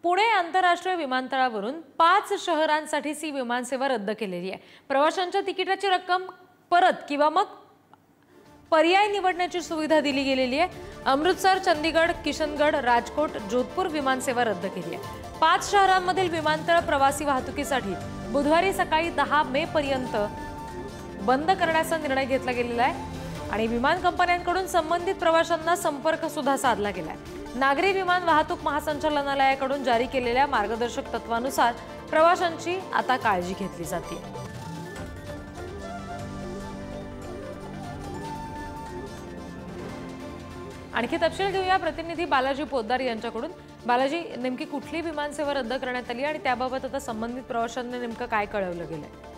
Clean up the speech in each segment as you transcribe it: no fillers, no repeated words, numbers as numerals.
पुणे आंतरराष्ट्रीय विमानतळावरून 5 शहरांसाठीची विमानसेवा रद्द केलेली आहे। प्रवाशांच्या तिकिटाची रक्कम परत किंवा मग पर्याय निवडण्याची सुविधा दिली गेलेली आहे। अमृतसर, चंदीगड, किशनगड, राजकोट, जोधपूर विमानसेवा रद्द केली आहे। 5 शहरांमधील विमानतळ प्रवासी वाहतुकीसाठी बुधवारी सकाळी 10 मे पर्यंत बंद करण्याचा निर्णय घेतला गेलेला आहे आणि विमान कंपन्यांकडून संबंधित प्रवाशांना संपर्क सुद्धा साधला गेलाय। नागरी विमान वाहतूक महासंचालनालयाकडून जारी केलेल्या मार्गदर्शक तत्वानुसार प्रवाशांची आता काळजी घेतली जाते। आणखी तपशील घेऊया प्रतिनिधी बालाजी पोद्दार यांच्याकडून। बालाजी, नेमकी कुठली विमानसेवा रद्द करण्यात आली आणि त्याबाबत आता संबंधित प्रवाशांना नेमकं काय कळवलं गेलंय?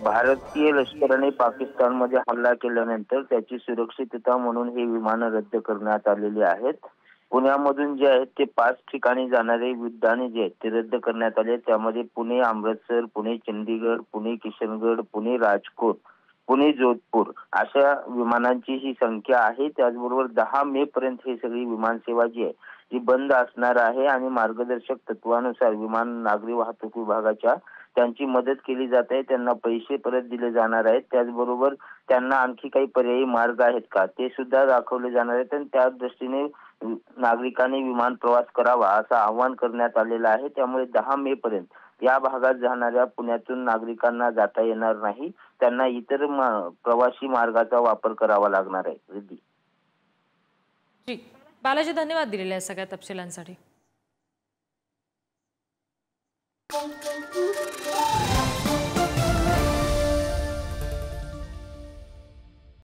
भारतीय लष्कराने पाकिस्तानमध्ये हल्ला केल्यानंतर त्याची सुरक्षितता म्हणून हे विमानं रद्द करण्यात आलेली आहेत। पुण्यामधून जे आहेत ते 5 ठिकाणी जाणारे उड्डाणे जे आहेत ते रद्द करण्यात आले। त्यामध्ये पुणे अमृतसर, पुणे चंदीगड, पुणे किशनगड, पुणे राजकोट, पुणे जोधपूर अशा विमानांची ही संख्या आहे। त्याचबरोबर 10 मे पर्यंत ही सगळी विमानसेवा जी आहे ती बंद असणार आहे आणि मार्गदर्शक तत्वानुसार विमान नागरी वाहतूक विभागाच्या त्यांची मदत केली जात आहे। त्यांना पैसे परत दिले जाणार आहेत। त्याचबरोबर त्यांना आणखी काही पर्यायी मार्ग आहेत का ते सुद्धा दाखवले जाणार आहेत आणि त्या दृष्टीने नागरिकांनी विमान प्रवास करावा असं आवाहन करण्यात आलेलं आहे। त्यामुळे 10 मे पर्यंत या भागात जाणाऱ्या पुण्यातून नागरिकांना जाता येणार नाही। त्यांना इतर प्रवासी मार्गाचा वापर करावा लागणार आहे। रिद्धी जी, बालाजी धन्यवाद दिलेल्या सगळ्या तपशिलांसाठी।